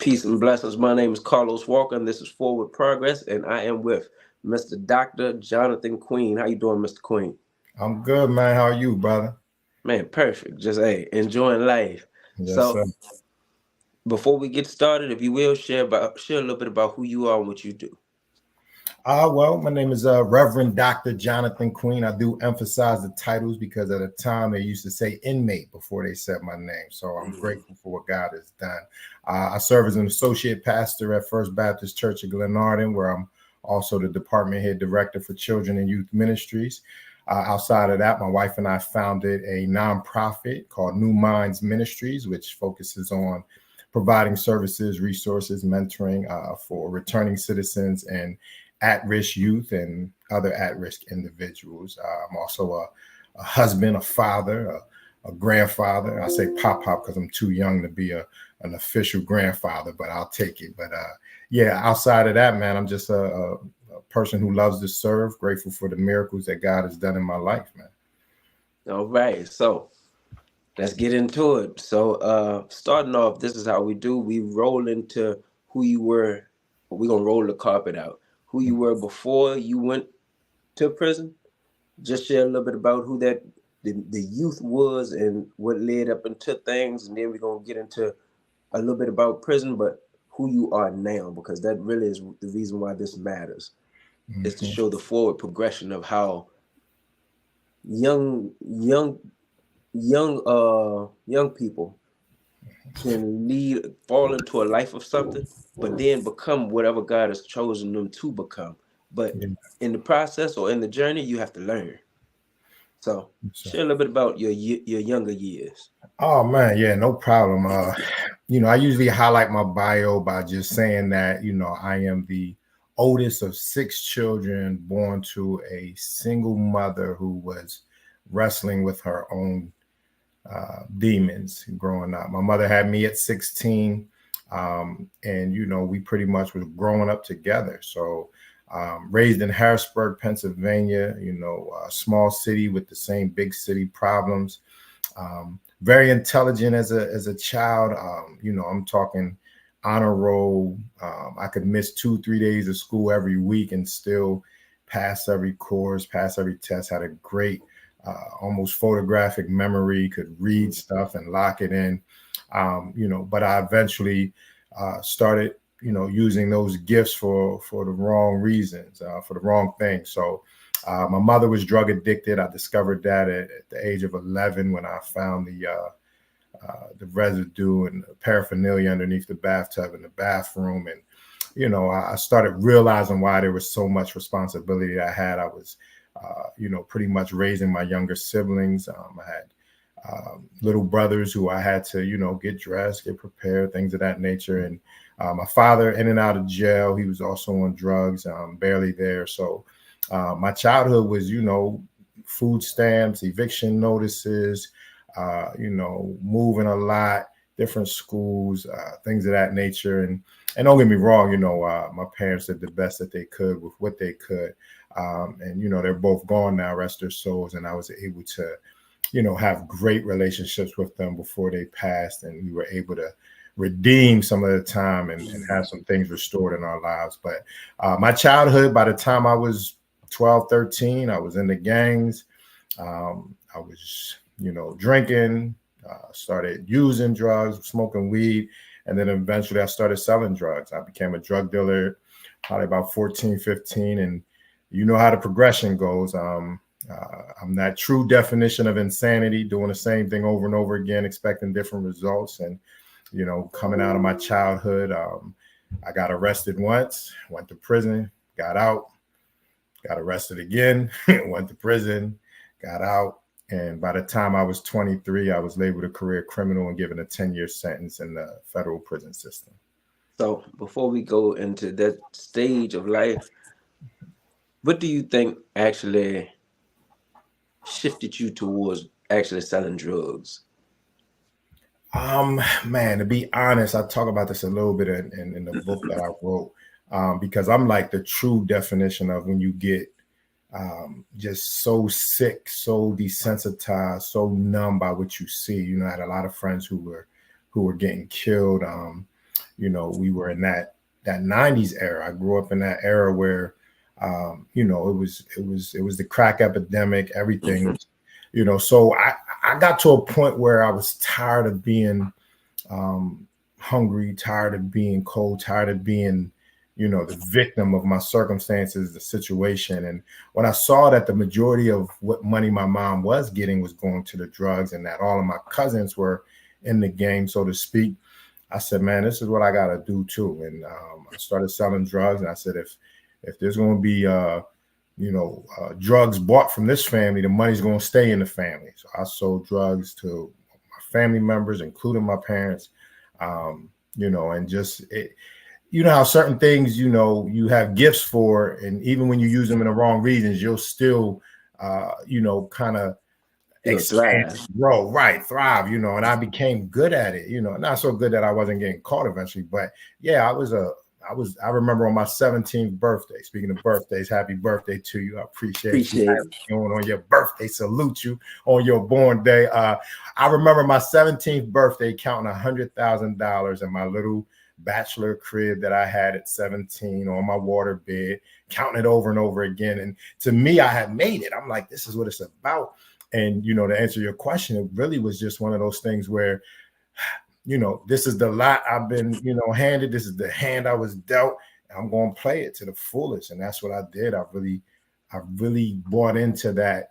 Peace and blessings. My name is Carlos Walker, and this is Forward Progress, and I am with Mr. Dr. Jonathan Queen. How you doing, Mr. Queen? I'm good, man. How are you, brother? Man, perfect. Just enjoying life. Yes, So sir. before we get started, if you will share a little bit about who you are and what you do. Well, my name is Reverend Dr. Jonathan Queen. I do emphasize the titles because at the time they used to say inmate before they said my name. So I'm grateful for what God has done. I serve as an associate pastor at First Baptist Church of Glenarden, where I'm also the department head director for children and youth ministries. Outside of that, my wife and I founded a nonprofit called New Minds Ministries, which focuses on providing services, resources, mentoring for returning citizens and at-risk youth and other at-risk individuals. I'm also a husband, a father, a grandfather. I say pop because I'm too young to be an official grandfather, but I'll take it. But yeah, outside of that, man, I'm just a person who loves to serve, grateful for the miracles that God has done in my life, man. All right, so let's get into it. So starting off, this is how we do. We roll into who you were. We're gonna roll the carpet out. Who you were before you went to prison. Just share a little bit about who the youth was and what led up into things, and then we're gonna get into a little bit about prison, but who you are now, because that really is the reason why this matters, is to Mm-hmm. show the forward progression of how young young young people can fall into a life of something, but then become whatever God has chosen them to become. But Yeah, in the process or in the journey, you have to learn. So so. share a little bit about your younger years. Oh man, yeah, no problem. I usually highlight my bio by just saying that, I am the oldest of six children born to a single mother who was wrestling with her own demons growing up. My mother had me at 16, and we pretty much was growing up together. So raised in Harrisburg, Pennsylvania, a small city with the same big city problems. Very intelligent as a child. I'm talking honor roll. I could miss 2-3 days of school every week and still pass every course, pass every test. Had a great, almost photographic memory. Could read stuff and lock it in. But I eventually started, using those gifts for the wrong reasons, for the wrong things. So my mother was drug addicted. I discovered that at the age of 11 when I found the residue and the paraphernalia underneath the bathtub in the bathroom. And, I started realizing why there was so much responsibility that I had. I was, pretty much raising my younger siblings. I had little brothers who I had to, get dressed, get prepared, things of that nature. And my father, in and out of jail, he was also on drugs, barely there. So my childhood was, food stamps, eviction notices, moving a lot, different schools, things of that nature. And don't get me wrong, my parents did the best that they could with what they could. And, they're both gone now, rest their souls. And I was able to, have great relationships with them before they passed. And we were able to redeem some of the time and have some things restored in our lives. But my childhood, by the time I was 12, 13, I was in the gangs. I was, drinking, started using drugs, smoking weed. And then eventually I started selling drugs. I became a drug dealer probably about 14, 15. And you know how the progression goes. I'm that true definition of insanity, doing the same thing over and over again, expecting different results. And, coming out of my childhood, I got arrested once, went to prison, got out, got arrested again, went to prison, got out. And by the time I was 23, I was labeled a career criminal and given a 10-year sentence in the federal prison system. So before we go into that stage of life, what do you think actually shifted you towards actually selling drugs? Man, to be honest, I talk about this a little bit in the book that I wrote, because I'm like the true definition of when you get just so sick, so desensitized, so numb by what you see. I had a lot of friends who were getting killed. we were in that 90s era. I grew up in that era where it was the crack epidemic, everything, Mm-hmm. so I got to a point where I was tired of being um, hungry, tired of being cold, tired of being, the victim of my circumstances, the situation. And when I saw that the majority of what money my mom was getting was going to the drugs, and that all of my cousins were in the game, so to speak, I said, man, this is what I got to do too. And I started selling drugs. And I said, if there's going to be drugs bought from this family, the money's going to stay in the family. So I sold drugs to my family members, including my parents, and just how certain things, you have gifts for, and even when you use them in the wrong reasons, you'll still, kind of You'll expand, thrive. grow, right, thrive, and I became good at it, not so good that I wasn't getting caught eventually, but yeah, I remember on my 17th birthday, speaking of birthdays, happy birthday to you. I appreciate you Appreciate it. on your birthday. Salute you on your born day. I remember my 17th birthday counting $100,000 in my little bachelor crib that I had at 17 on my water bed, counting it over and over again. And to me, I had made it. I'm like, this is what it's about. And, to answer your question, it really was just one of those things where, this is the lot I've been, handed. This is the hand I was dealt. I'm going to play it to the fullest. And that's what I did. I really bought into that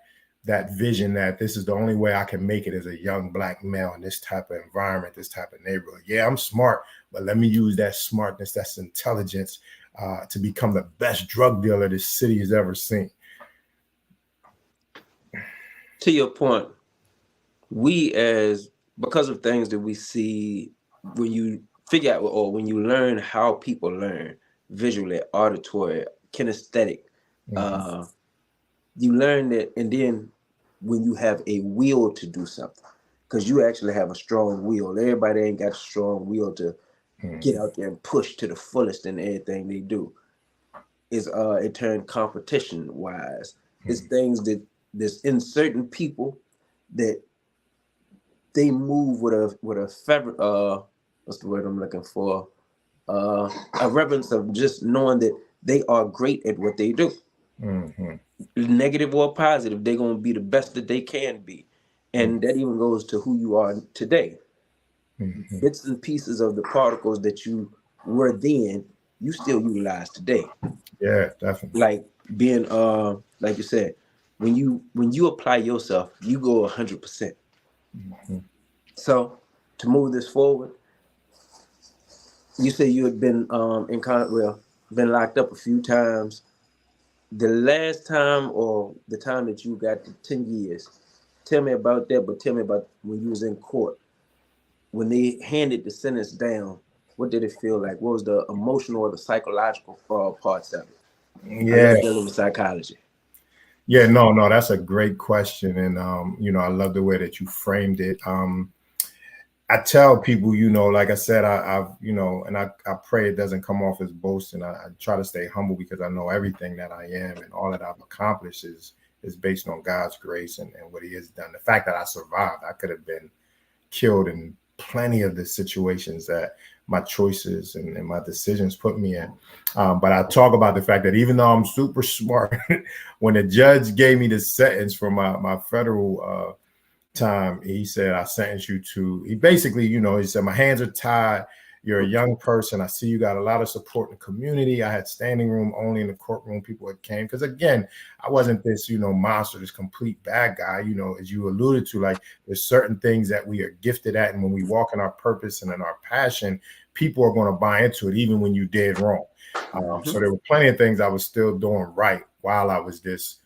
vision that this is the only way I can make it as a young Black male in this type of environment, this type of neighborhood. Yeah, I'm smart, but let me use that smartness, that's intelligence, to become the best drug dealer this city has ever seen. To your point, because of things that we see, when you figure out, or when you learn how people learn visually, auditory, kinesthetic, Mm-hmm. you learn that. And then when you have a will to do something, because you actually have a strong will. Everybody ain't got a strong will to get Mm-hmm. out there and push to the fullest in everything they do. It turned competition wise. It's things that there's in certain people that they move with a favorite, what's the word I'm looking for, a reverence of just knowing that they are great at what they do, Mm-hmm. negative or positive. They're going to be the best that they can be. And that even goes to who you are today. Mm-hmm. Bits and pieces of the particles that you were then, you still utilize today. Yeah, definitely. Like being, like you said, when you apply yourself, you go 100%. Mm-hmm. So to move this forward, you said you had been been locked up a few times. The last time, or the time that you got the 10 years, tell me about that. But tell me about when you was in court, when they handed the sentence down. What did it feel like? What was the emotional or the psychological parts of it? I Yeah. love dealing with psychology. Yeah, no, that's a great question. And I love the way that you framed it. I tell people, like I said, I've, and I pray it doesn't come off as boasting. I try to stay humble because I know everything that I am and all that I've accomplished is based on God's grace and what He has done. The fact that I survived, I could have been killed in plenty of the situations that my choices and my decisions put me in. But I talk about the fact that even though I'm super smart, when the judge gave me the sentence for my federal time, he said, I sentence you to, he basically, he said, my hands are tied. You're a young person. I see you got a lot of support in the community. I had standing room only in the courtroom. People that came, because again, I wasn't this, monster, this complete bad guy, as you alluded to, like there's certain things that we are gifted at. And when we walk in our purpose and in our passion, people are going to buy into it, even when you did wrong. So there were plenty of things I was still doing right while I was this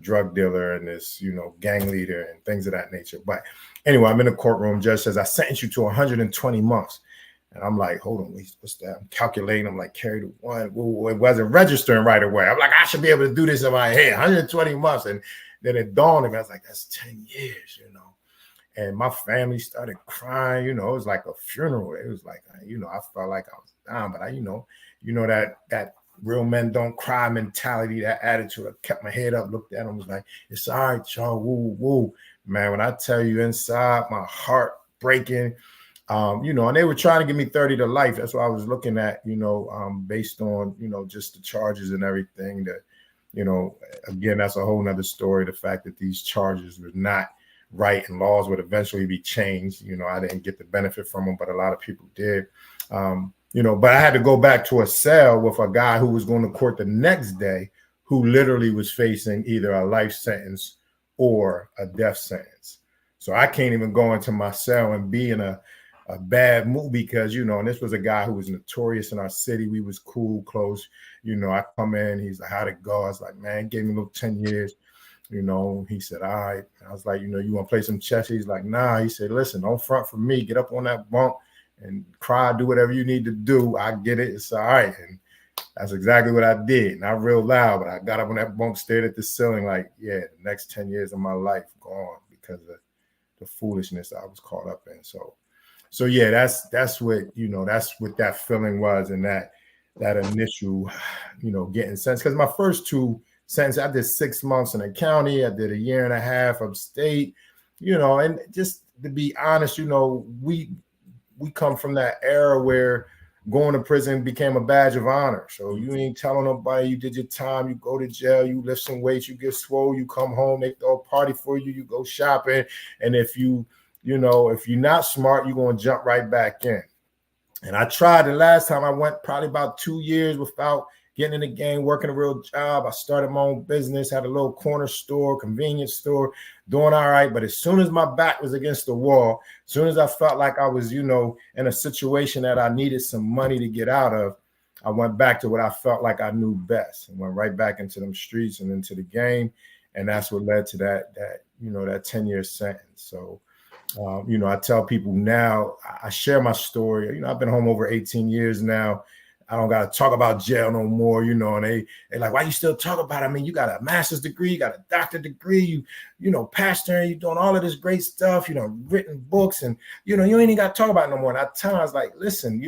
drug dealer and this, gang leader and things of that nature. But anyway, I'm in the courtroom. Judge says, I sentence you to 120 months. And I'm like, hold on, what's that? I'm calculating. I'm like, carry the one. Well, it wasn't registering right away. I'm like, I should be able to do this in my head. 120 months. And then it dawned on me. I was like, that's 10 years, And my family started crying. It was like a funeral. It was like, I felt like I was dying. But that real men don't cry mentality, that attitude. I kept my head up, looked at him, was like, it's all right, y'all. Woo, woo. Man, when I tell you inside, my heart breaking, And they were trying to give me 30 to life. That's what I was looking at, based on, just the charges and everything that, again, that's a whole nother story. The fact that these charges were not right and laws would eventually be changed. I didn't get the benefit from them, but a lot of people did. But I had to go back to a cell with a guy who was going to court the next day, who literally was facing either a life sentence or a death sentence. So I can't even go into my cell and be in a bad mood because, and this was a guy who was notorious in our city. We was cool, close. I come in, he's like, how'd it go? I was like, man, gave me a little 10 years. He said, all right. I was like, you want to play some chess? He's like, nah. He said, listen, don't front for me. Get up on that bunk and cry, do whatever you need to do. I get it. It's all right. And that's exactly what I did. Not real loud, but I got up on that bunk, stared at the ceiling like, yeah, the next 10 years of my life gone because of the foolishness I was caught up in. So yeah, that's what, that's what that feeling was, and that initial, getting sentenced. Because my first two sentences, I did 6 months in the county. I did a year and a half upstate, and just to be honest, we come from that era where going to prison became a badge of honor. So you ain't telling nobody you did your time. You go to jail, you lift some weights, you get swole, you come home, they throw a party for you, you go shopping. And if if you're not smart, you're going to jump right back in. And I tried the last time. I went probably about 2 years without getting in the game, working a real job. I started my own business, had a little corner store, convenience store, doing all right. But as soon as my back was against the wall, as soon as I felt like I was, in a situation that I needed some money to get out of, I went back to what I felt like I knew best and went right back into them streets and into the game. And that's what led to that 10-year sentence. So, I tell people now, I share my story. I've been home over 18 years now. I don't got to talk about jail no more, and they like, why you still talk about it? I mean, you got a master's degree, you got a doctorate degree, pastoring, you doing all of this great stuff, written books, and, you ain't even got to talk about it no more. And I tell them, I was like, listen,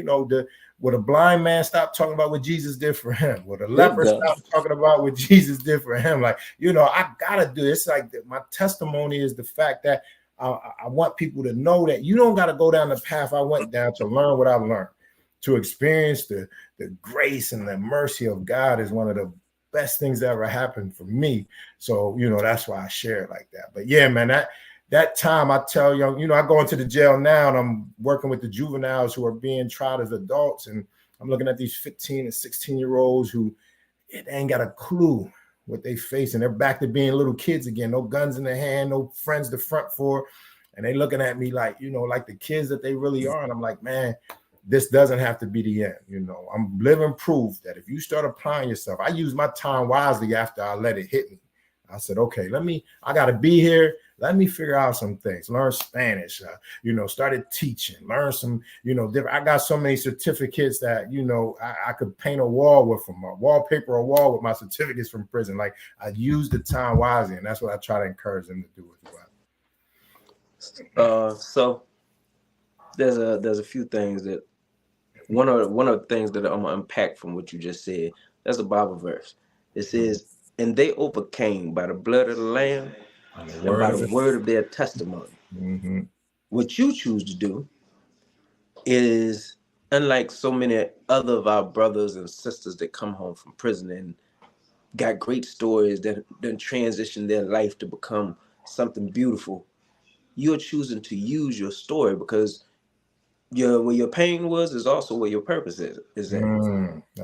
would a blind man stop talking about what Jesus did for him? Would a leper stop talking about what Jesus did for him? Like, I got to do it. It's like my testimony is the fact that I want people to know that you don't got to go down the path I went down to learn what I learned. To experience the grace and the mercy of God is one of the best things that ever happened for me. So, that's why I share it like that. But yeah, man, that time I tell young, I go into the jail now and I'm working with the juveniles who are being tried as adults. And I'm looking at these 15 and 16-year-olds who they ain't got a clue what they face. And they're back to being little kids again, no guns in their hand, no friends to front for. And they looking at me like, like the kids that they really are. And I'm like, man, this doesn't have to be the end. I'm living proof that if you start applying yourself, I use my time wisely after I let it hit me. I said, okay, I got to be here. Let me figure out some things, learn Spanish, started teaching, learn some, different. I got so many certificates that, I could paint a wall with them, a wallpaper, a wall with my certificates from prison. Like I use the time wisely. And that's what I try to encourage them to do as well. So there's a few things that, one of the things that I'm gonna unpack from what you just said. That's a Bible verse. It says, "And they overcame by the blood of the Lamb and by the word of their testimony." Mm-hmm. What you choose to do is, unlike so many other of our brothers and sisters that come home from prison and got great stories that then transition their life to become something beautiful, you're choosing to use your story because where your pain was is also where your purpose is at.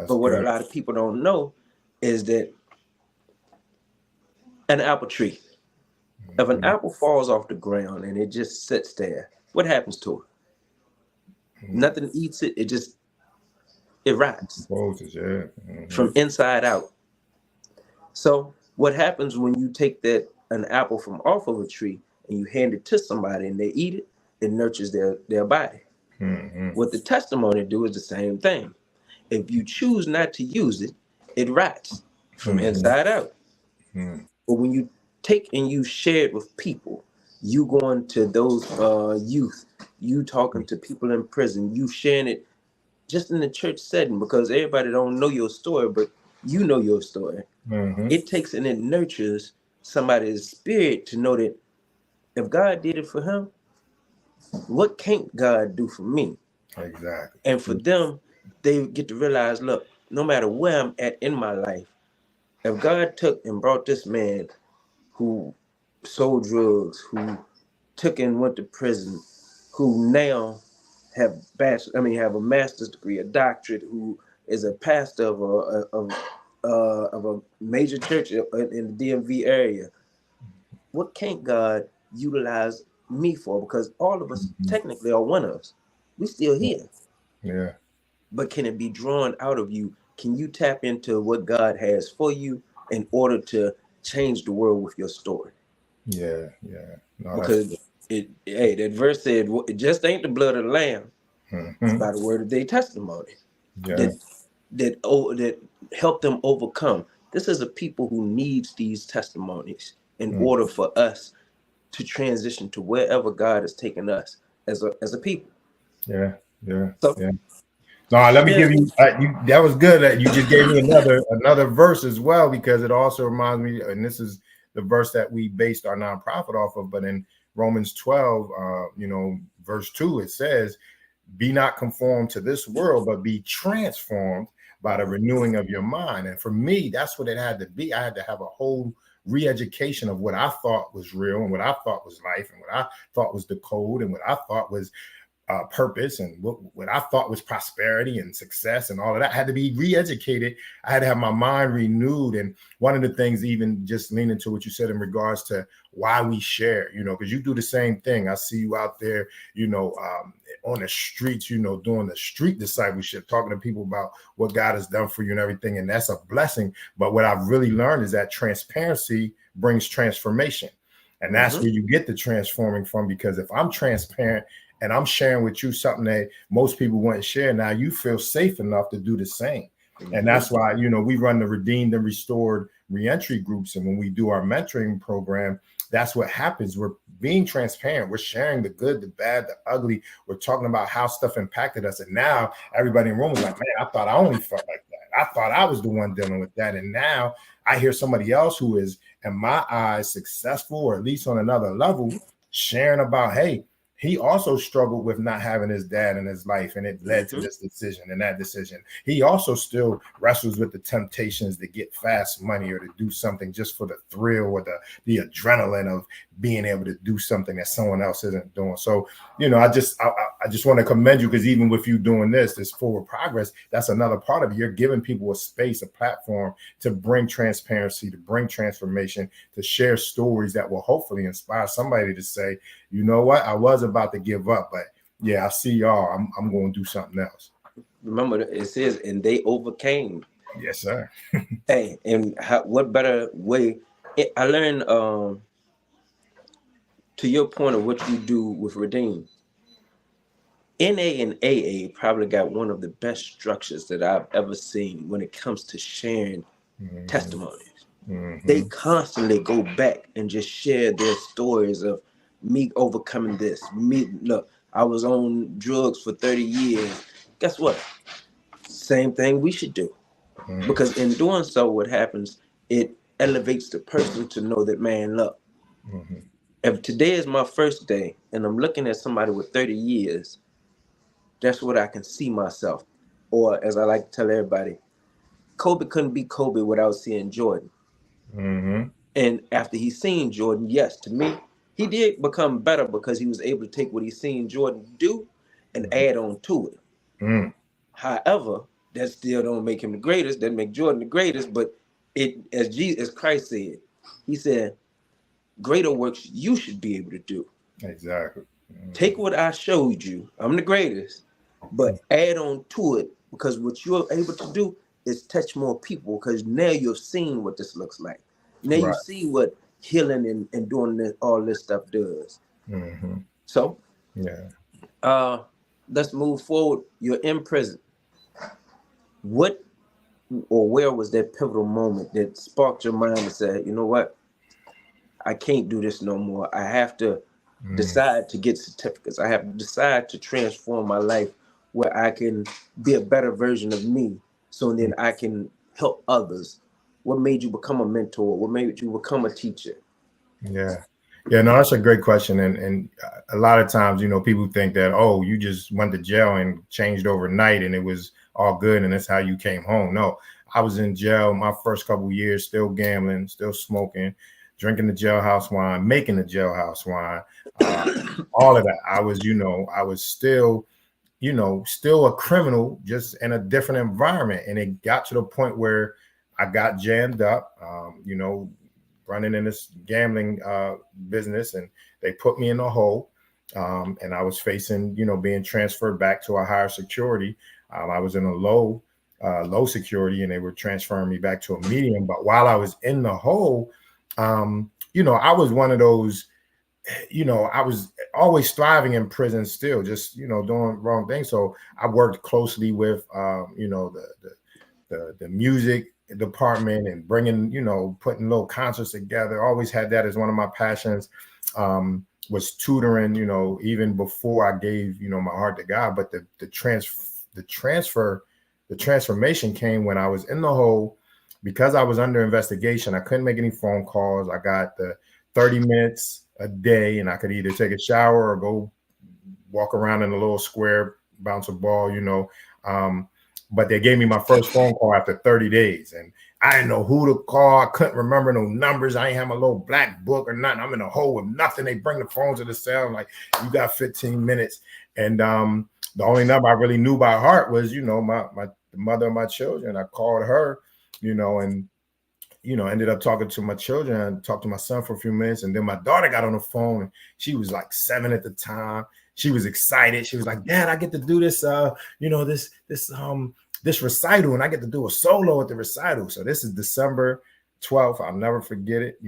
But what a lot of people don't know is that an apple tree, if an apple falls off the ground and it just sits there, what happens to it? Nothing eats it. It rots from inside out. So what happens when you take an apple from off of a tree and you hand it to somebody and they eat it, it nurtures their body. Mm-hmm. What the testimony do is the same thing. If you choose not to use it, it rots from inside out. Mm-hmm. But when you take and you share it with people, you going to those youth, you talking to people in prison, you sharing it just in the church setting, because everybody don't know your story, but you know your story. Mm-hmm. It takes and it nurtures somebody's spirit to know that if God did it for him, what can't God do for me? Exactly. And for them, they get to realize, look, no matter where I'm at in my life, if God took and brought this man who sold drugs, who took and went to prison, who now have a master's degree, a doctorate, who is a pastor of a major church in the DMV area. What can't God utilize me for? Because all of us Mhm. technically are one of us. We still here. Yeah. But can it be drawn out of you? Can you tap into what God has for you in order to change the world with your story? Yeah. Yeah. No, that's Because that verse said, it just ain't the blood of the lamb; it's hmm by the word of their testimony yeah. that that help them overcome. This is a people who needs these testimonies in Mm. order for us to transition to wherever God has taken us as a people. Yeah. Yeah. So Yeah. No, let me yeah. give you, that was good that you just gave me another verse as well, because it also reminds me, and this is the verse that we based our nonprofit off of, but in Romans 12, verse 2, it says, be not conformed to this world, but be transformed by the renewing of your mind. And for me, that's what it had to be. I had to have a whole re-education of what I thought was real and what I thought was life and what I thought was the code and what I thought was purpose and what I thought was prosperity and success and all of that. I had to be re-educated. I had to have my mind renewed. And one of the things, even just leaning to what you said in regards to why we share, because you do the same thing. I see you out there, on the streets, doing the street discipleship, talking to people about what God has done for you and everything. And that's a blessing. But what I've really learned is that transparency brings transformation. And that's where you get the transforming from, because if I'm transparent and I'm sharing with you something that most people wouldn't share, now you feel safe enough to do the same. And that's why, we run the Redeemed and Restored reentry groups. And when we do our mentoring program, that's what happens. We're being transparent. We're sharing the good, the bad, the ugly. We're talking about how stuff impacted us. And now everybody in the room is like, man, I thought I only felt like that. I thought I was the one dealing with that. And now I hear somebody else who is, in my eyes, successful, or at least on another level, sharing about, hey, he also struggled with not having his dad in his life, and it led to this decision and that decision. He also still wrestles with the temptations to get fast money or to do something just for the thrill or the adrenaline of being able to do something that someone else isn't doing. So, I just want to commend you, because even with you doing this forward progress, that's another part of it. You're giving people a space, a platform to bring transparency, to bring transformation, to share stories that will hopefully inspire somebody to say, you know what, I was about to give up, but yeah, I see y'all. I'm going to do something else. Remember, it says, and they overcame. Yes, sir. Hey, and what better way? I learned, to your point of what you do with Redeem. NA and AA probably got one of the best structures that I've ever seen when it comes to sharing testimonies. They constantly go back and just share their stories of me overcoming this. Look, I was on drugs for 30 years. Guess what? Same thing we should do. Because in doing so, what happens, it elevates the person to know that, man, look, if today is my first day and I'm looking at somebody with 30 years, that's what I can see myself. Or as I like to tell everybody, Kobe couldn't be Kobe without seeing Jordan. And after he's seen Jordan, yes, to me, he did become better because he was able to take what he's seen Jordan do and add on to it. However, that still don't make him the greatest. Doesn't make Jordan the greatest. But it, as Christ said, he said, "Greater works you should be able to do." Exactly. Take what I showed you. I'm the greatest, but add on to it, because what you're able to do is touch more people, because now you've seen what this looks like. Now you Right. see what healing and doing this, all this stuff does. So Yeah. let's move forward. You're in prison. What or where was that pivotal moment that sparked your mind to say, you know what, I can't do this no more. I have to decide to get certificates. I have to decide to transform my life where I can be a better version of me, so then I can help others. What made you become a mentor? What made you become a teacher? Yeah. Yeah, no, that's a great question. And a lot of times, people think that, oh, you just went to jail and changed overnight and it was all good and that's how you came home. No, I was in jail my first couple of years, still gambling, still smoking, drinking the jailhouse wine, making the jailhouse wine, uh, all of that. I was still, still a criminal, just in a different environment. And it got to the point where I got jammed up, running in this gambling business, and they put me in a hole. And I was facing, being transferred back to a higher security. I was in a low security, and they were transferring me back to a medium. But while I was in the hole, I was one of those, I was always thriving in prison still, just, doing wrong things. So I worked closely with, the music department and bringing, putting little concerts together. Always had that as one of my passions. Was tutoring, even before I gave, my heart to God. But the transformation came when I was in the hole because I was under investigation. I couldn't make any phone calls. I got the 30 minutes a day, and I could either take a shower or go walk around in a little square, bounce a ball, but they gave me my first phone call after 30 days. And I didn't know who to call. I couldn't remember no numbers. I ain't have my little black book or nothing. I'm in a hole with nothing. They bring the phone to the cell. Like, you got 15 minutes. And the only number I really knew by heart was, the mother of my children. I called her, and ended up talking to my children and talked to my son for a few minutes. And then my daughter got on the phone, and she was like 7 at the time. She was excited. She was like, Dad, I get to do this, this recital, and I get to do a solo at the recital. So this is December 12th. I'll never forget it.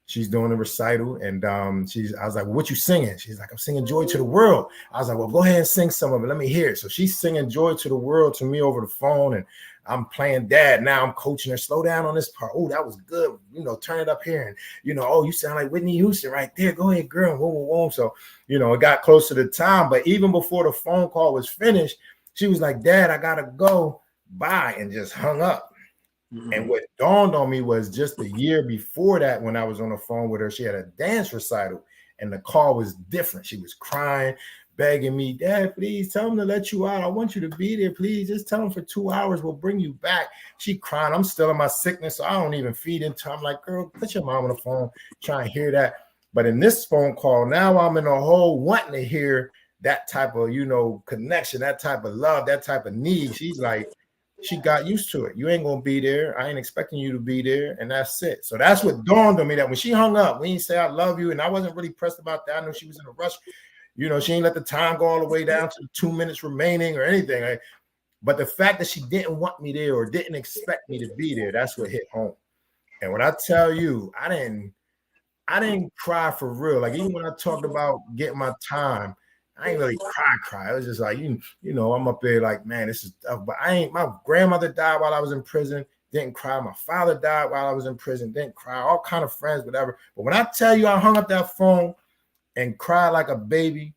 She's doing a recital, and I was like, well, what you singing? She's like, I'm singing Joy to the World. I was like, well, go ahead and sing some of it. Let me hear it. So she's singing Joy to the World to me over the phone, and I'm playing Dad. Now I'm coaching her. Slow down on this part. Oh, that was good. Turn it up here. And, oh, you sound like Whitney Houston right there. Go ahead, girl. Whoa, whoa, whoa. So, it got close to the time. But even before the phone call was finished, she was like, Dad, I got to go. Bye. And just hung up. Mm-hmm. And what dawned on me was just a year before that, when I was on the phone with her, she had a dance recital and the call was different. She was crying, begging me, Dad, please tell them to let you out. I want you to be there. Please just tell them for 2 hours. We'll bring you back. She crying. I'm still in my sickness, so I don't even feed into her. I'm like, girl, put your mom on the phone, try and hear that. But in this phone call, now I'm in a hole wanting to hear that type of, connection, that type of love, that type of need. She's like, she got used to it. You ain't going to be there. I ain't expecting you to be there. And that's it. So that's what dawned on me, that when she hung up, we didn't say I love you. And I wasn't really pressed about that. I knew she was in a rush. She ain't let the time go all the way down to the 2 minutes remaining or anything. Right? But the fact that she didn't want me there or didn't expect me to be there, that's what hit home. And when I tell you, I didn't cry for real. Like, even when I talked about getting my time, I ain't really cry. It was just like, I'm up there like, man, this is tough. But my grandmother died while I was in prison, didn't cry. My father died while I was in prison, didn't cry. All kind of friends, whatever. But when I tell you I hung up that phone and cried like a baby,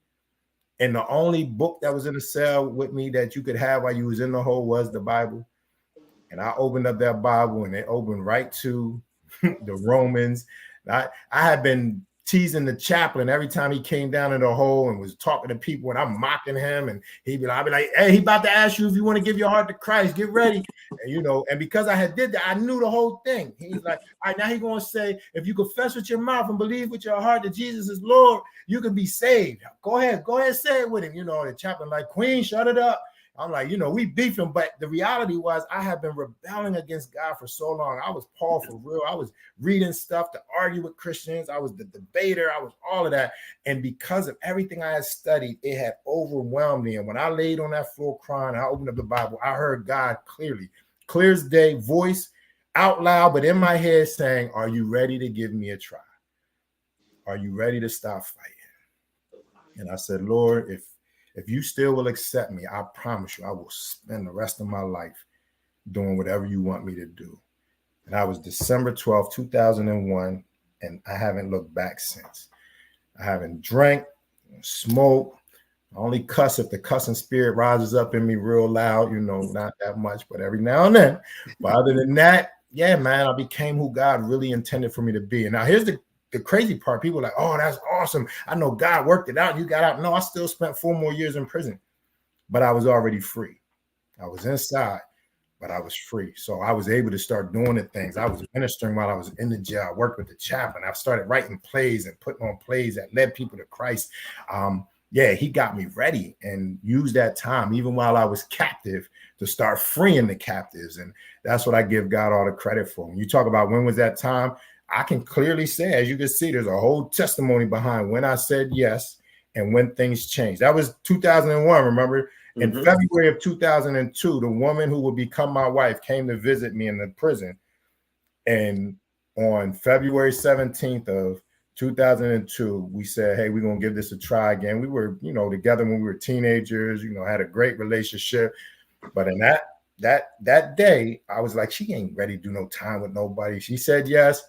and the only book that was in the cell with me that you could have while you was in the hole was the Bible. And I opened up that Bible, and it opened right to the Romans. I had been teasing the chaplain every time he came down in the hole and was talking to people, and I'm mocking him, and I'd be like, hey, he about to ask you if you want to give your heart to Christ, get ready. And and because I had did that, I knew the whole thing. He's like, all right, now he's going to say, if you confess with your mouth and believe with your heart that Jesus is Lord, you can be saved. Go ahead say it with him. The chaplain like, Queen, shut it up. I'm like, we beefing, but the reality was I had been rebelling against God for so long. I was Paul for real. I was reading stuff to argue with Christians. I was the debater. I was all of that. And because of everything I had studied, it had overwhelmed me. And when I laid on that floor crying, I opened up the Bible, I heard God clearly, clear as day, voice out loud, but in my head saying, are you ready to give me a try? Are you ready to stop fighting? And I said, Lord, if you still will accept me, I promise you, I will spend the rest of my life doing whatever you want me to do. And that was December 12th, 2001. And I haven't looked back since. I haven't drank, smoked. I only cuss if the cussing spirit rises up in me real loud, not that much, but every now and then. But other than that, yeah, man, I became who God really intended for me to be. And now here's the the crazy part, people are like, oh, that's awesome. I know God worked it out. You got out. No, I still spent 4 more years in prison, but I was already free. I was inside, but I was free. So I was able to start doing the things. I was ministering while I was in the jail. I worked with the chaplain. I started writing plays and putting on plays that led people to Christ. Yeah, he got me ready and used that time, even while I was captive, to start freeing the captives. And that's what I give God all the credit for. When you talk about when was that time, I can clearly say, as you can see, there's a whole testimony behind when I said yes and when things changed. That was 2001, remember? In February of 2002, the woman who would become my wife came to visit me in the prison. And on February 17th of 2002, we said, hey, we're going to give this a try again. We were, together when we were teenagers, had a great relationship. But in that day, I was like, she ain't ready to do no time with nobody. She said yes.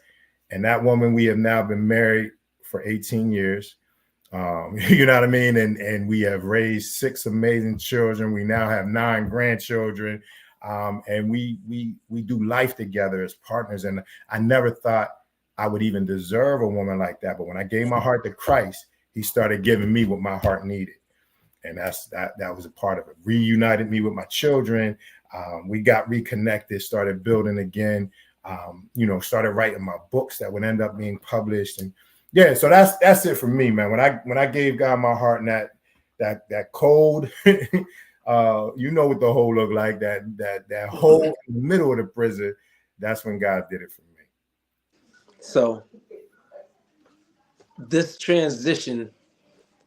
And that woman, we have now been married for 18 years. You know what I mean? And we have raised 6 amazing children. We now have 9 grandchildren. And we do life together as partners. And I never thought I would even deserve a woman like that. But when I gave my heart to Christ, he started giving me what my heart needed. And that was a part of it. Reunited me with my children. We got reconnected, started building again, started writing my books that would end up being published. And yeah, so that's it for me, man. When I gave God my heart and that cold, what the hole looked like, that hole in the middle of the prison, that's when God did it for me. So this transition,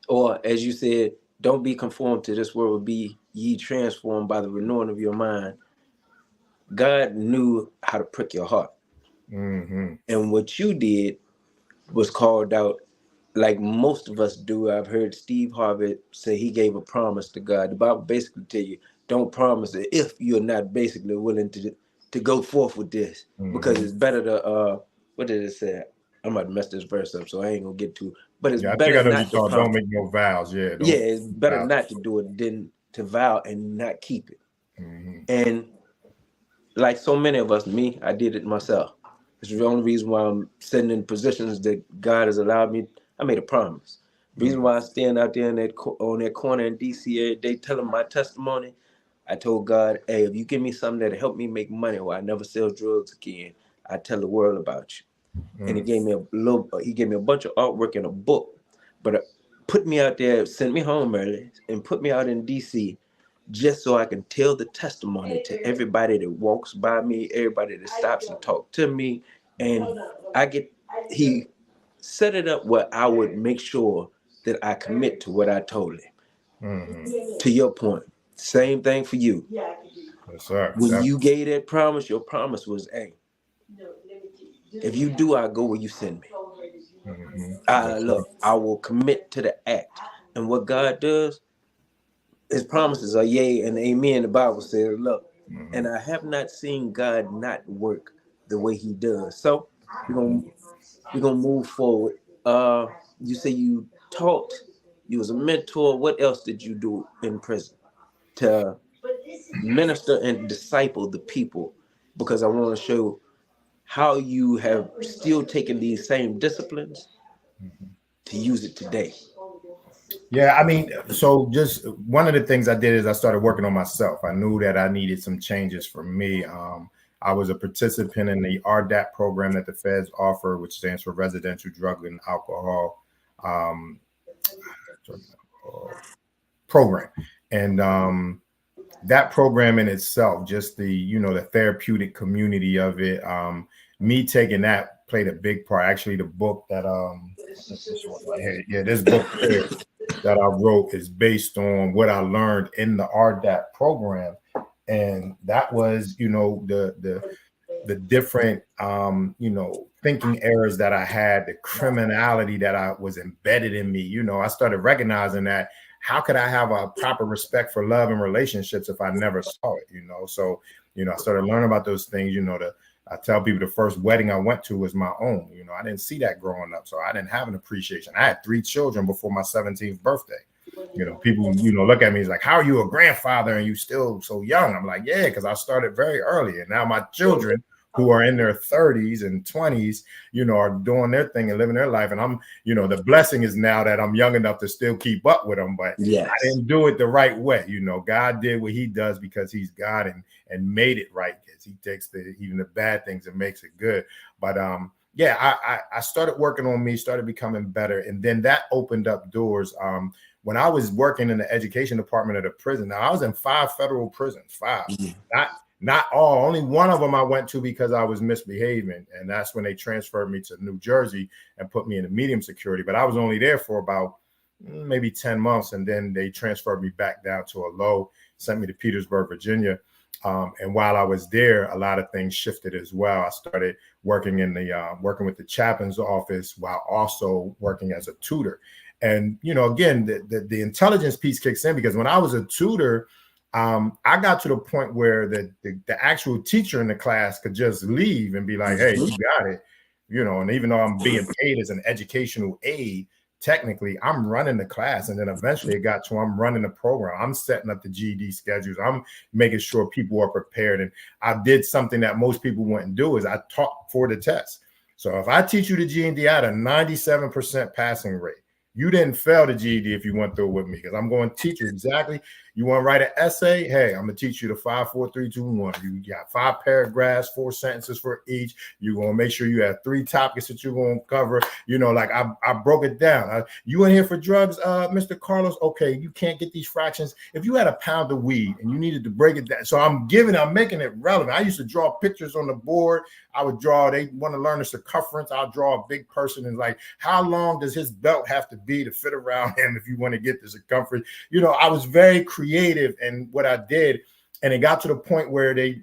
or as you said, don't be conformed to this world, be ye transformed by the renewing of your mind. God knew how to prick your heart. And what you did was called out like most of us do. I've heard Steve Harvey say he gave a promise to God. The Bible basically tell you, don't promise it if you're not basically willing to go forth with this, because it's better to, what did it say? I'm about to mess this verse up, so I ain't gonna get to. But it's better not to promise. Don't make no vows. Yeah, it's better not to do it than to vow and not keep it. And like so many of us, I did it myself. It's the only reason why I'm sitting in positions that God has allowed me. I made a promise. The reason why I stand out there on that corner in DC every day telling my testimony, I told God, hey, if you give me something that'll help me make money or I never sell drugs again, I tell the world about you. And he gave me a bunch of artwork and a book, but put me out there, sent me home early, and put me out in DC just so I can tell the testimony to everybody that walks by me, everybody that stops and talks to me. And he set it up where I would make sure that I commit to what I told him. To your point, same thing for you. Yes, sir. When you gave that promise, your promise was, hey, if you do, I'll go where you send me. Look, I will commit to the act. And what God does, his promises are yea and amen. The Bible says, look, and I have not seen God not work the way he does. So we're gonna move forward. You say you taught, you was a mentor. What else did you do in prison to minister and disciple the people? Because I want to show how you have still taken these same disciplines to use it today. Yeah, I mean, so just one of the things I did is I started working on myself. I knew that I needed some changes for me. I was a participant in the RDAP program that the feds offer, which stands for Residential Drug and Alcohol Program. And that program in itself, just the therapeutic community of it, me taking that played a big part. Actually, the book that this book here that I wrote is based on what I learned in the RDAP program, and that was the different thinking errors that I had, the criminality that I was embedded in me. I started recognizing that. How could I have a proper respect for love and relationships if I never saw it? So I started learning about those things. I tell people the first wedding I went to was my own. I didn't see that growing up, so I didn't have an appreciation. I had 3 children before my 17th birthday. People look at me, it's like, how are you a grandfather and you still so young? I'm like, yeah, because I started very early, and now my children who are in their 30s and 20s, are doing their thing and living their life. And I'm, the blessing is now that I'm young enough to still keep up with them, but I Yes. didn't do it the right way. God did what he does because he's God and made it right. Because he takes even the bad things and makes it good. But I started working on me, started becoming better. And then that opened up doors. When I was working in the education department of the prison, now I was in 5 federal prisons, 5, not all. Only one of them I went to because I was misbehaving. And that's when they transferred me to New Jersey and put me in a medium security. But I was only there for about maybe 10 months. And then they transferred me back down to a low, sent me to Petersburg, Virginia. And while I was there, a lot of things shifted as well. I started working working with the chaplain's office while also working as a tutor. And, again, the intelligence piece kicks in because when I was a tutor, I got to the point where the actual teacher in the class could just leave and be like, hey, you got it. And even though I'm being paid as an educational aide, technically I'm running the class. And then eventually it got to I'm running the program. I'm setting up the GED schedules. I'm making sure people are prepared. And I did something that most people wouldn't do is I taught for the test. So if I teach you the GED, I had a 97% passing rate. You didn't fail the GED if you went through it with me because I'm going to teach you exactly. You want to write an essay? Hey, I'm going to teach you the 5, 4, 3, 2, 1. You got 5 paragraphs, 4 sentences for each. You're going to make sure you have 3 topics that you're going to cover. like I broke it down. You in here for drugs, Mr. Carlos? Okay, you can't get these fractions. If you had a pound of weed and you needed to break it down. So I'm making it relevant. I used to draw pictures on the board. I would draw, they want to learn the circumference. I'll draw a big person and like, how long does his belt have to be to fit around him if you want to get the circumference? I was very creative in what I did. And it got to the point where they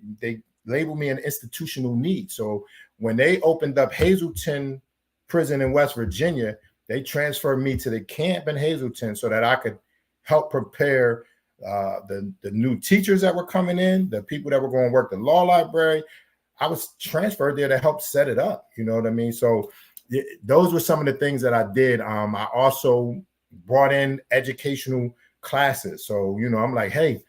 labeled me an institutional need. So when they opened up Hazleton Prison in West Virginia, they transferred me to the camp in Hazleton so that I could help prepare the new teachers that were coming in, the people that were going to work the law library. I was transferred there to help set it up. You know what I mean? So those were some of the things that I did. I also brought in educational classes. So, I'm like, hey,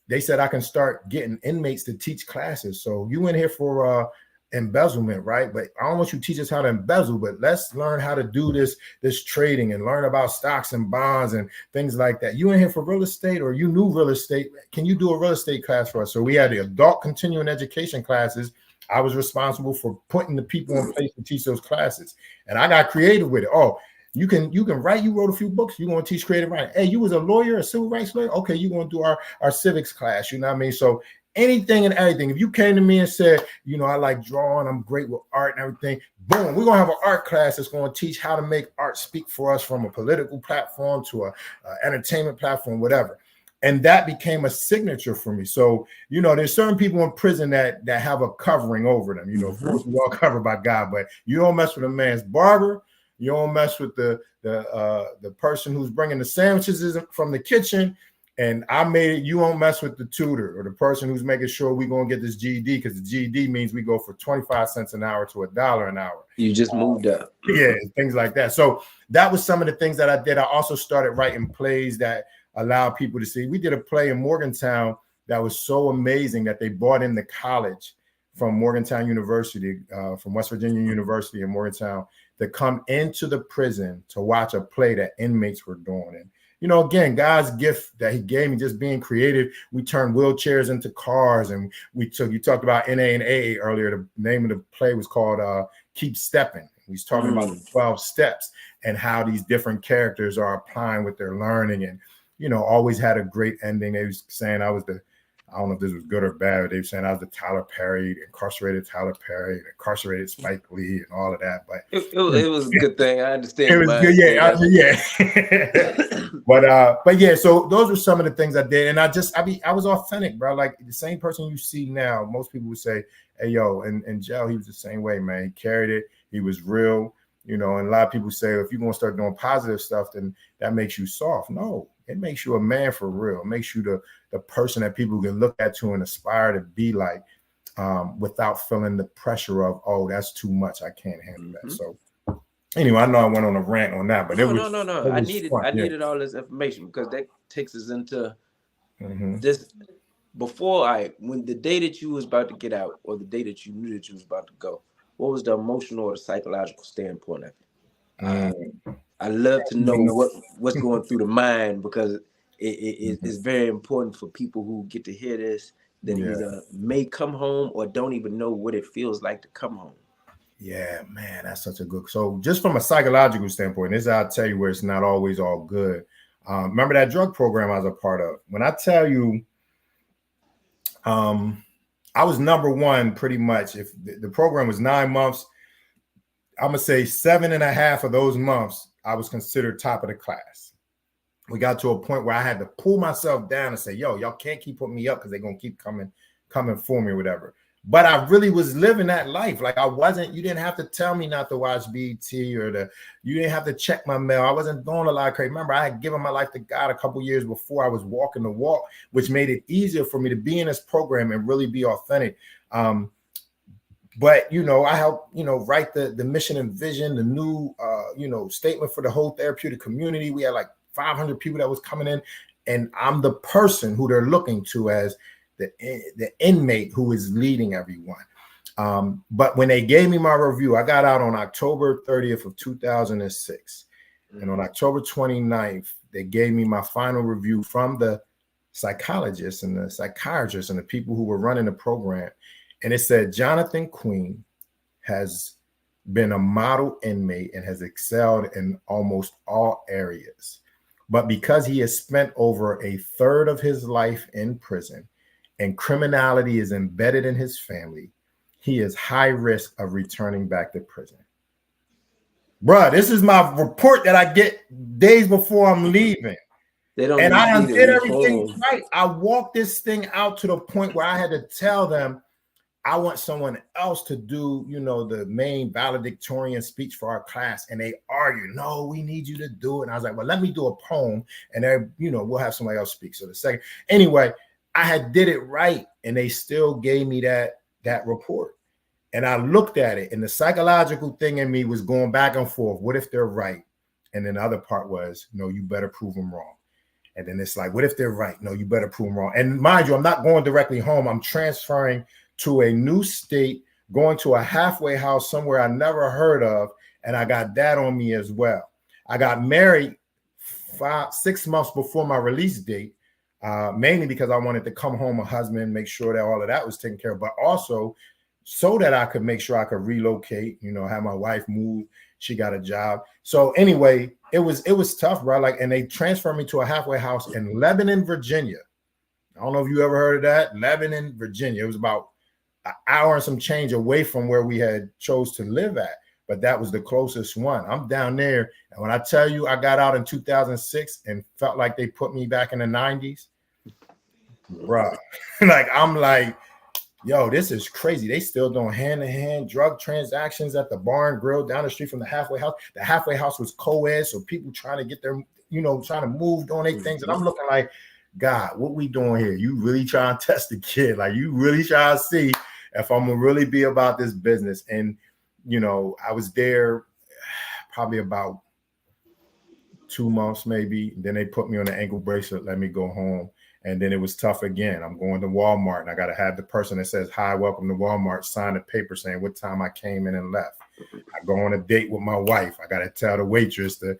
they said I can start getting inmates to teach classes. So you in here for embezzlement, right? But I don't want you to teach us how to embezzle, but let's learn how to do this trading and learn about stocks and bonds and things like that. You in here for real estate or you knew real estate? Can you do a real estate class for us? So we had the adult continuing education classes. I was responsible for putting the people in place to teach those classes. And I got creative with it. Oh, you can write. You wrote a few books. You want to teach creative writing. Hey, you was a lawyer, a civil rights lawyer. Okay, you want to do our civics class. You know what I mean? So anything and everything. If you came to me and said, I like drawing, I'm great with art and everything, boom, we're going to have an art class that's going to teach how to make art speak for us from a political platform to a entertainment platform, whatever. And that became a signature for me. So, there's certain people in prison that have a covering over them. Of course, we're all covered by God, but you don't mess with a man's barber. You don't mess with the person who's bringing the sandwiches from the kitchen. And I made it, you won't mess with the tutor or the person who's making sure we're going to get this GED, because the GED means we go for 25 cents an hour to $1 an hour. You just moved up. Yeah, things like that. So that was some of the things that I did. I also started writing plays that allow people to see. We did a play in Morgantown that was so amazing that they brought in the college from Morgantown University, from West Virginia University in Morgantown, to come into the prison to watch a play that inmates were doing. And again, God's gift that he gave me, just being creative. We turned wheelchairs into cars, and you talked about NA and AA earlier. The name of the play was called Keep Stepping. He's talking about the 12 steps and how these different characters are applying what they're learning, and always had a great ending. They was saying I don't know if this was good or bad, but they were saying I was the Tyler Perry, incarcerated Tyler Perry, incarcerated Spike Lee, and all of that. But it was a good thing. I understand. It was good, yeah. But yeah. So those were some of the things I did, and I was authentic, bro. Like the same person you see now. Most people would say, "Hey, yo," and Joe, he was the same way, man. He carried it. He was real, and a lot of people say, if you're gonna start doing positive stuff, then that makes you soft. No, it makes you a man for real. It makes you the person that people can look at to and aspire to be like, without feeling the pressure of, oh, that's too much, I can't handle that. So anyway, I know I went on a rant on that, but no. I needed all this information because that takes us into before when the day that you was about to get out, or the day that you knew that you was about to go, what was the emotional or the psychological standpoint of it? Mm. I love to know You know, what's going through the mind, because it's very important for people who get to hear this, that yeah. either may come home or don't even know what it feels like to come home. Yeah, man, that's such a good. So, just from a psychological standpoint, this is I'll tell you where it's not always all good. Remember that drug program I was a part of? When I tell you, I was number one pretty much. If the program was 9 months, I'm gonna say 7.5 of those months, I was considered top of the class. We got to a point where I had to pull myself down and say, yo, y'all can't keep putting me up because they're gonna keep coming for me or whatever. But I really was living that life. Like I wasn't, you didn't have to tell me not to watch BT you didn't have to check my mail. I wasn't doing a lot of crazy. Remember, I had given my life to God a couple years before I was walking the walk, which made it easier for me to be in this program and really be authentic. But I helped write the mission and vision, the new statement for the whole therapeutic community. We had like 500 people that was coming in, and I'm the person who they're looking to as the inmate who is leading everyone. But when they gave me my review, I got out on October 30th of 2006. And on October 29th, they gave me my final review from the psychologists and the psychiatrists and the people who were running the program. And it said, Jonathan Queen has been a model inmate and has excelled in almost all areas. But because he has spent over a third of his life in prison and criminality is embedded in his family, he is high risk of returning back to prison. Bruh, this is my report that I get days before I'm leaving. They don't and even I need to did read everything home. right. I walked this thing out to the point where I had to tell them, I want someone else to do, the main valedictorian speech for our class. And they argue, no, we need you to do it. And I was like, well, let me do a poem and then, we'll have somebody else speak. So the second, anyway, I had did it right. And they still gave me that report. And I looked at it, and the psychological thing in me was going back and forth. What if they're right? And then the other part was, no, you better prove them wrong. And then it's like, what if they're right? No, you better prove them wrong. And mind you, I'm not going directly home. I'm transferring to a new state, going to a halfway house somewhere I never heard of. And I got that on me as well. I got married 6 months before my release date, mainly because I wanted to come home a husband, make sure that all of that was taken care of, but also so that I could make sure I could relocate, have my wife move. She got a job. So anyway, it was tough, bro. And they transferred me to a halfway house in Lebanon, Virginia. I don't know if you ever heard of that. Lebanon, Virginia. It was about an hour and some change away from where we had chose to live at, but that was the closest one. I'm down there. And when I tell you I got out in 2006 and felt like they put me back in the 90s, bro, I'm like, yo, this is crazy. They still doing hand-to-hand drug transactions at the bar and grill down the street from the halfway house. The halfway house was co-ed, so people trying to get their, trying to move, doing their things. And I'm looking like, God, what we doing here? You really trying to test the kid? Like, you really trying to see if I'm gonna really be about this business? And I was there probably about 2 months, maybe. Then they put me on an ankle bracelet, let me go home. And then it was tough again. I'm going to Walmart, and I got to have the person that says, hi, welcome to Walmart, sign a paper saying what time I came in and left. I go on a date with my wife. I got to tell the waitress to,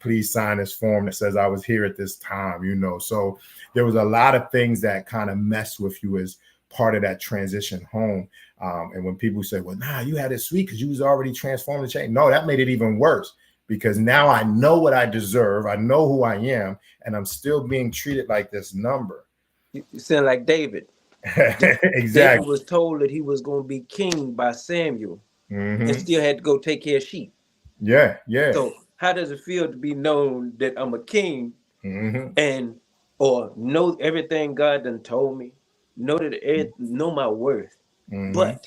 please sign this form that says I was here at this time, So there was a lot of things that kind of mess with you as part of that transition home. And when people say, well, nah, you had it sweet because you was already transformed and changed. No, that made it even worse. Because now I know what I deserve. I know who I am, and I'm still being treated like this number. You sound like David. Exactly. David was told that he was going to be king by Samuel, and still had to go take care of sheep. Yeah. So how does it feel to be known that I'm a king, or know everything God done told me, know my worth, but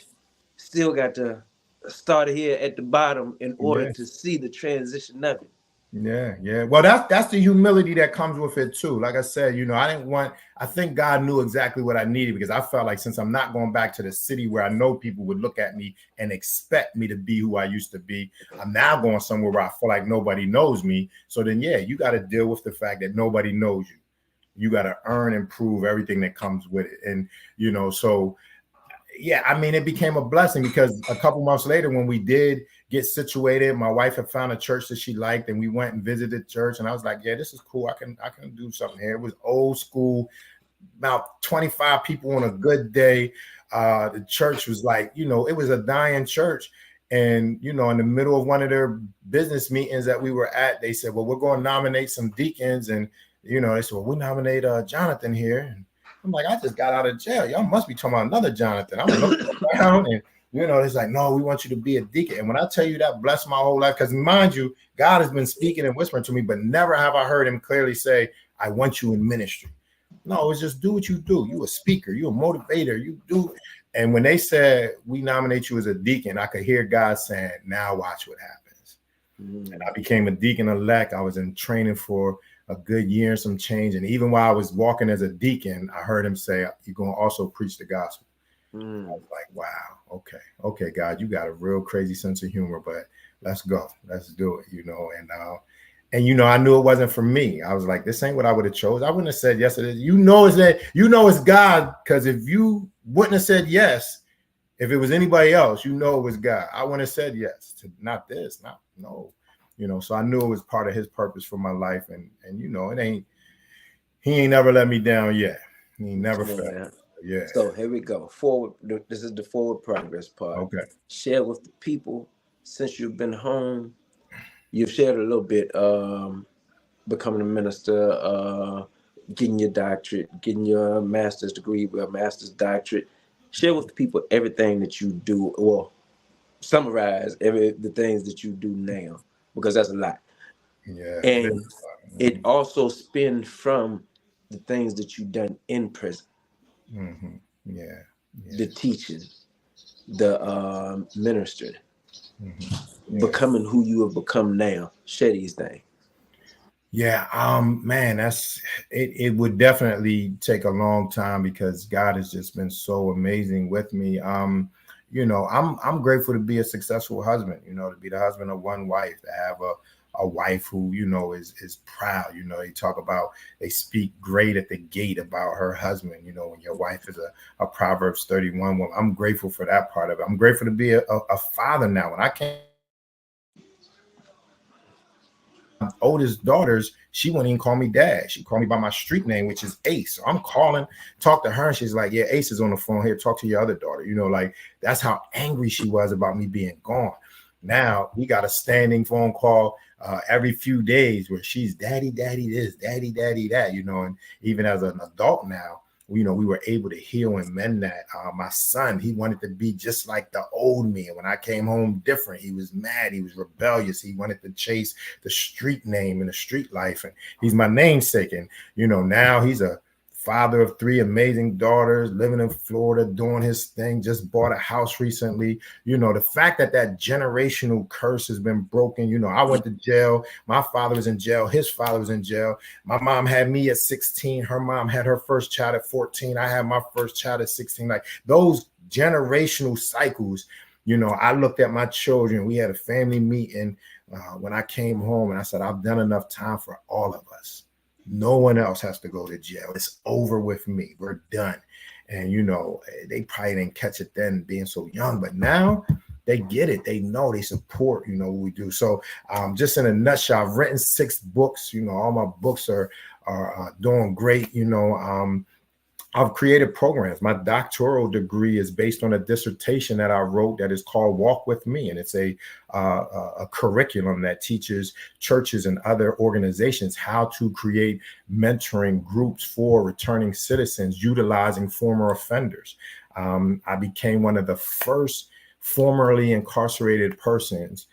still got to start here at the bottom in order to see the transition of it? Yeah. Well, that's the humility that comes with it too. Like I said, I think God knew exactly what I needed, because I felt like since I'm not going back to the city where I know people would look at me and expect me to be who I used to be, I'm now going somewhere where I feel like nobody knows me. So then, you got to deal with the fact that nobody knows you. You got to earn and prove everything that comes with it. And, so yeah, I mean, it became a blessing because a couple months later, when we did get situated, my wife had found a church that she liked, and we went and visited church. And I was like, yeah, this is cool. I can do something here. It was old school, about 25 people on a good day. The church was like, it was a dying church. And, in the middle of one of their business meetings that we were at, they said, well, we're going to nominate some deacons. And, they said, well, we nominate Jonathan here. And I'm like, I just got out of jail. Y'all must be talking about another Jonathan. I'm looking around and, it's like, no, we want you to be a deacon. And when I tell you that blessed my whole life, because mind you, God has been speaking and whispering to me, but never have I heard him clearly say, I want you in ministry. No, it's just do what you do. You a speaker, you a motivator, you do. And when they said, we nominate you as a deacon, I could hear God saying, now watch what happens. And I became a deacon elect. I was in training for a good year and some change. And even while I was walking as a deacon, I heard him say, you're going to also preach the gospel. I was like, wow, okay, God, you got a real crazy sense of humor, but let's go. Let's do it, And I knew it wasn't for me. I was like, this ain't what I would have chose. I wouldn't have said yes to this. It's God, because if you wouldn't have said yes, if it was anybody else, it was God. I wouldn't have said yes to not this, no. So I knew it was part of his purpose for my life. And he ain't never let me down yet. He ain't never failed. Yeah. So here we go. Forward. This is the forward progress part. Okay. Share with the people, since you've been home, you've shared a little bit, becoming a minister, getting your doctorate, getting your master's degree, a master's doctorate. Share with the people everything that you do. Well, summarize the things that you do now, because that's a lot. Yeah. And it also spins from the things that you've done in prison. Mm-hmm. Yeah. The teaching, the ministry, becoming who you have become now. Share these things. Yeah, man, it would definitely take a long time because God has just been so amazing with me. I'm grateful to be a successful husband, to be the husband of one wife, to have a wife who, is proud. They speak great at the gate about her husband, when your wife is a Proverbs 31 woman. I'm grateful for that part of it. I'm grateful to be a father now. When I came oldest daughters, she wouldn't even call me dad. She called me by my street name, which is Ace. So I'm calling, talk to her, and she's like, yeah, Ace is on the phone here. Talk to your other daughter. That's how angry she was about me being gone. Now we got a standing phone call every few days where she's daddy this, daddy that, and even as an adult now, we were able to heal and mend that. My son, he wanted to be just like the old me. And when I came home different, he was mad. He was rebellious. He wanted to chase the street name and the street life. And he's my namesake. And, now he's a father of 3 amazing daughters, living in Florida, doing his thing, just bought a house recently. The fact that generational curse has been broken. I went to jail. My father was in jail. His father was in jail. My mom had me at 16. Her mom had her first child at 14. I had my first child at 16. Like those generational cycles, I looked at my children. We had a family meeting when I came home, and I said, I've done enough time for all of us. No one else has to go to jail. It's over with me. We're done. And, they probably didn't catch it then being so young, but now they get it. They know, they support, what we do. So just in a nutshell, I've written 6 books. All my books are doing great. I've created programs. My doctoral degree is based on a dissertation that I wrote that is called Walk With Me. And it's a curriculum that teaches churches and other organizations how to create mentoring groups for returning citizens utilizing former offenders. I became one of the first formerly incarcerated persons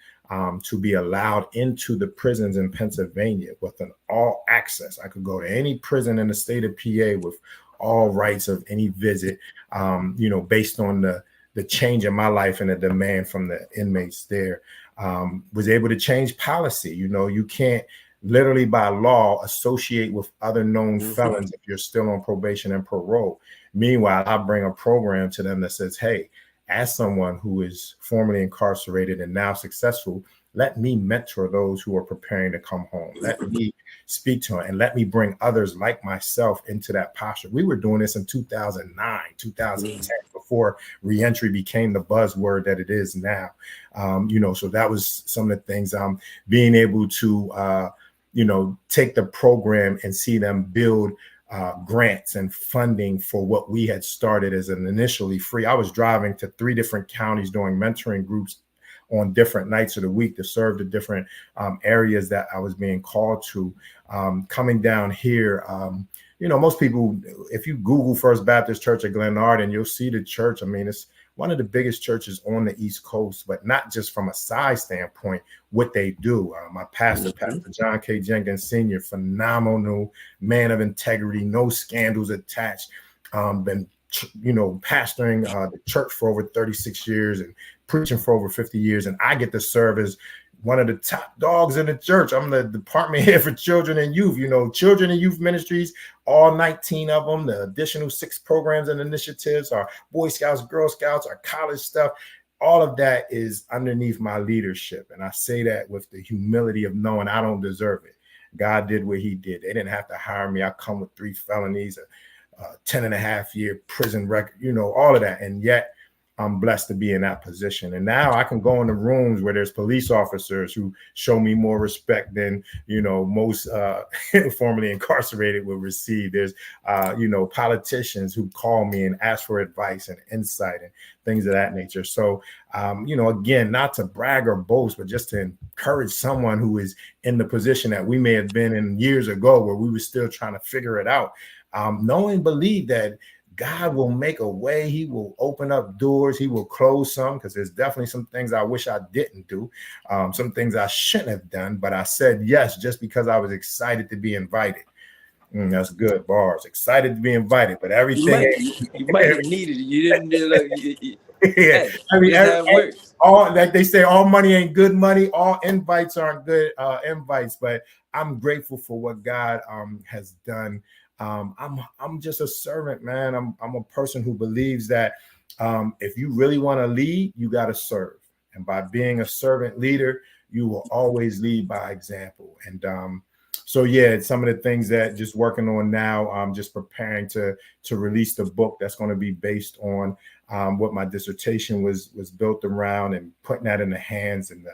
to be allowed into the prisons in Pennsylvania with an all access. I could go to any prison in the state of PA with all rights of any visit, based on the change in my life and the demand from the inmates there. Was able to change policy. You can't literally by law associate with other known felons if you're still on probation and parole. Meanwhile, I bring a program to them that says, hey, as someone who is formerly incarcerated and now successful, let me mentor those who are preparing to come home. Let me speak to them, and let me bring others like myself into that posture. We were doing this in 2009, 2010, before reentry became the buzzword that it is now. So that was some of the things, being able to, take the program and see them build grants and funding for what we had started as an initially free. I was driving to 3 different counties doing mentoring groups on different nights of the week to serve the different areas that I was being called to. Coming down here, most people, if you Google First Baptist Church of Glenarden, you'll see the church. I mean, it's one of the biggest churches on the East Coast, but not just from a size standpoint, what they do. My pastor, Pastor John K. Jenkins Sr., phenomenal man of integrity, no scandals attached, been pastoring the church for over 36 years and preaching for over 50 years. And I get to serve as one of the top dogs in the church. I'm the department head for children and youth, children and youth ministries, all 19 of them, the additional 6 programs and initiatives, our Boy Scouts, Girl Scouts, our college stuff. All of that is underneath my leadership. And I say that with the humility of knowing I don't deserve it. God did what he did. They didn't have to hire me. I come with 3 felonies, a 10.5-year prison record, all of that. And yet I'm blessed to be in that position. And now I can go into rooms where there's police officers who show me more respect than, most formerly incarcerated would receive. There's, politicians who call me and ask for advice and insight and things of that nature. So, again, not to brag or boast, but just to encourage someone who is in the position that we may have been in years ago, where we were still trying to figure it out. Know and believe that God will make a way. He will open up doors. He will close some, because there's definitely some things I wish I didn't do, some things I shouldn't have done, but I said yes just because I was excited to be invited. That's good, bars. Excited to be invited, but everything you might have needed it. You didn't yeah. hey, I mean, that's how it works. All, like they say, all money ain't good money. All invites aren't good invites, but I'm grateful for what God has done. I'm just a servant, man. I'm a person who believes that if you really want to lead, you got to serve. And by being a servant leader, you will always lead by example. And so, yeah, some of the things that just working on now, I'm just preparing to release the book that's going to be based on what my dissertation was built around, and putting that in the hands and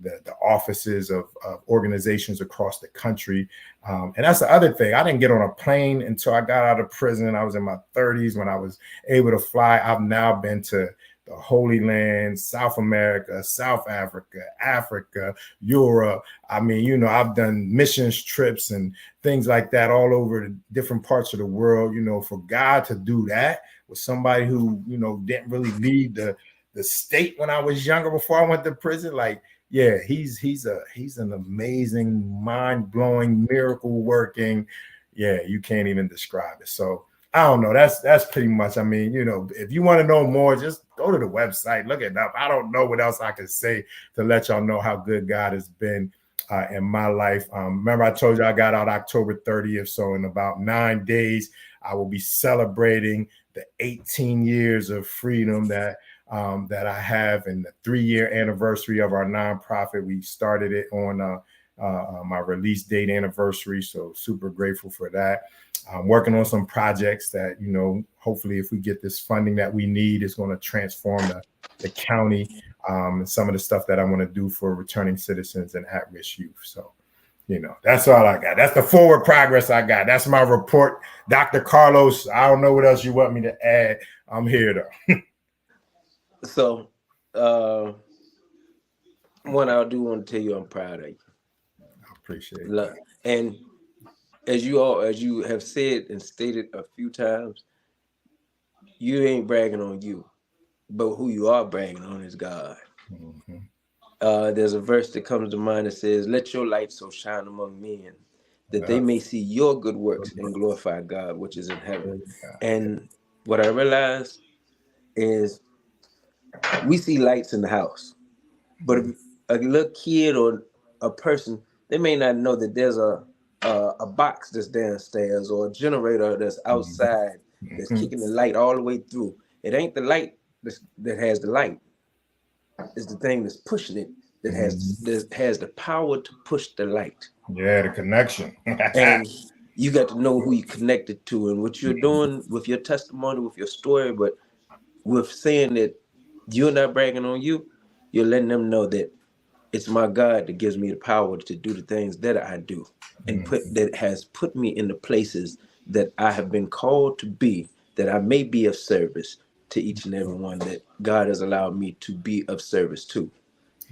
the offices of organizations across the country. And that's the other thing. I didn't get on a plane until I got out of prison. I was in my 30s when I was able to fly. I've now been to the Holy Land, South America, South Africa, Europe. I mean, I've done missions trips and things like that all over the different parts of the world. For God to do that with somebody who, didn't really leave the state when I was younger, before I went to prison, like, yeah, he's an amazing, mind-blowing, miracle working. Yeah, you can't even describe it. So I don't know. That's pretty much. I mean, if you want to know more, just go to the website, look it up. I don't know what else I can say to let y'all know how good God has been in my life. Remember, I told you I got out October 30th. So in about 9 days, I will be celebrating the 18 years of freedom that I have, and the 3-year anniversary of our nonprofit. We started it on my release date anniversary. So super grateful for that. I'm working on some projects that, hopefully if we get this funding that we need, is going to transform the county, and some of the stuff that I want to do for returning citizens and at-risk youth. So, that's all I got. That's the forward progress I got. That's my report. Dr. Carlos, I don't know what else you want me to add. I'm here though. So, one, I do want to tell you I'm proud of you. I appreciate it. And as you have said and stated a few times, you ain't bragging on you, but who you are bragging on is God. Mm-hmm. There's a verse that comes to mind that says, "Let your light so shine among men, that they may see your good works and glorify God, which is in heaven." And what I realized is, we see lights in the house, but if a little kid or a person, they may not know that there's a box that's downstairs, or a generator that's outside, that's kicking the light all the way through. It ain't the light that has the light. It's the thing that's pushing it that Mhm. has the power to push the light. Yeah, the connection. And you got to know who you connected to and what you're doing with your testimony, with your story, but with saying that you're not bragging on you, you're letting them know that it's my God that gives me the power to do the things that I do, and Mhm. that has put me in the places that I have been called to be, that I may be of service to each and every one that God has allowed me to be of service to.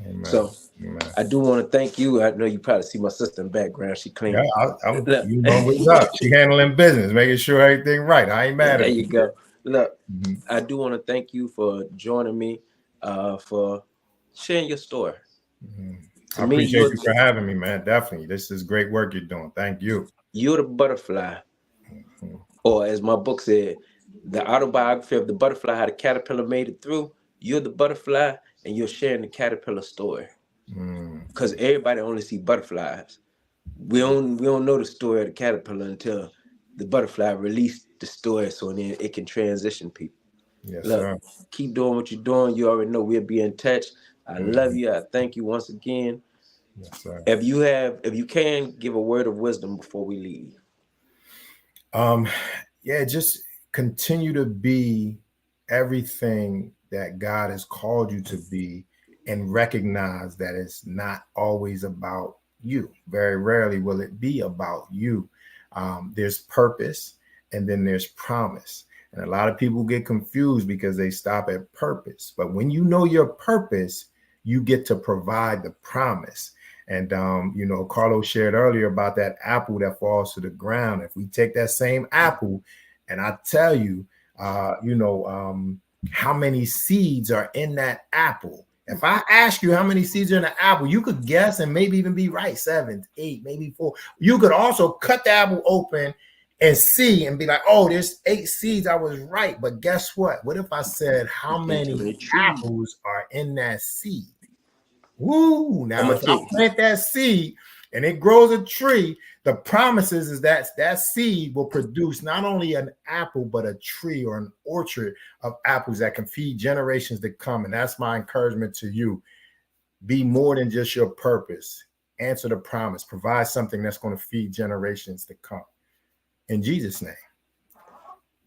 Amen. So Amen. I do want to thank you. I know you probably see my sister in the background. She Yeah, clean. I'm, Look, you know what's up. She handling business, making sure everything right. I ain't mad there at you her. go. Look, Mhm. I do want to thank you for joining me, for sharing your story. Mhm. To I me, appreciate you for having me, man. Definitely. This is great work you're doing. Thank you. you're the butterfly, Mhm. or as my book said, the autobiography of the butterfly, how the caterpillar made it through. You're the butterfly, and you're sharing the caterpillar story. Mm. Because everybody only see butterflies. We don't know the story of the caterpillar until the butterfly released the story, so then it can transition people. Yes, Look, sir. keep doing what you're doing. You already know we'll be in touch. I love Mhm. you. I thank you once again. Yes, sir. If you can give a word of wisdom before we leave. Um, yeah, just continue to be everything that God has called you to be and recognize that it's not always about you. Very rarely will it be about you. There's purpose and then there's promise. And a lot of people get confused because they stop at purpose. But when you know your purpose, you get to provide the promise. And Carlos shared earlier about that apple that falls to the ground. If we take that same apple, and I tell you, how many seeds are in that apple. If I ask you how many seeds are in the apple, you could guess and maybe even be right. 7, 8, maybe 4. You could also cut the apple open and see and be like, oh, there's 8 seeds. I was right. But guess what? What if I said how Into many the tree. apples are in that seed? Woo! I'm Now, gonna if I tell you. plant that seed and it grows a tree, the promises is that that seed will produce not only an apple, but a tree or an orchard of apples that can feed generations to come. And that's my encouragement to you. Be more than just your purpose. Answer the promise. Provide something that's going to feed generations to come. In Jesus' name.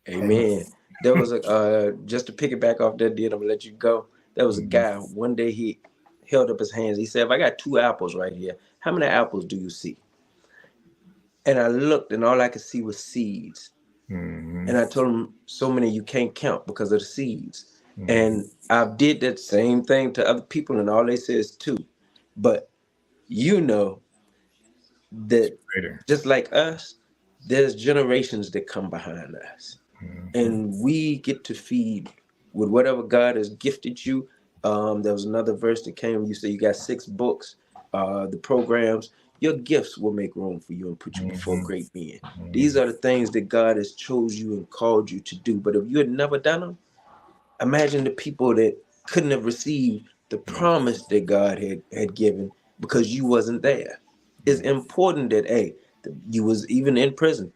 Amen. Amen. There was a just to pick it back off that deal, I'm gonna let you go. There was a Mhm. guy one day he held up his hands. He said, "If I got 2 apples right here, how many apples do you see?" And I looked, and all I could see was seeds. And Mhm. I told him, "So many you can't count because of the seeds." Mhm. And I did that same thing to other people, and all they say is 2. But you know It's that greater. just like us, there's generations that come behind us, Mhm. and we get to feed with whatever God has gifted you. There was another verse that came. You say you got 6 books, the programs. Your gifts will make room for you and put you before Mhm. great men. These Mhm. are the things that God has chose you and called you to do. But if you had never done them, imagine the people that couldn't have received the promise that God had given because you wasn't there. It's Mhm. important that you was even in prison.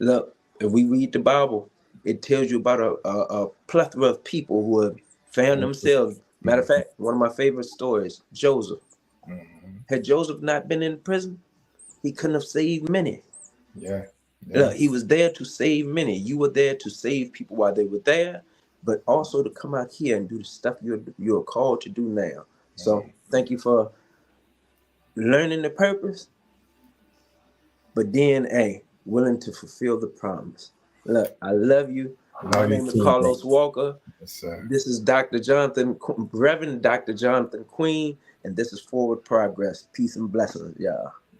Look, if we read the Bible, it tells you about a plethora of people who have found themselves. Matter of Mhm. fact, one of my favorite stories, Joseph. Mhm. Had Joseph not been in prison, he couldn't have saved many. Yeah. Yeah. Look, he was there to save many. You were there to save people while they were there, but also to come out here and do the stuff you're called to do now. So Mhm. thank you for learning the purpose, but then willing to fulfill the promise. Look, I love you. My Love you name is too, bro. Carlos Walker. Yes, sir. This is Dr. Reverend Dr. Jonathan Queen, and this is Forward Progress. Peace and blessings, y'all.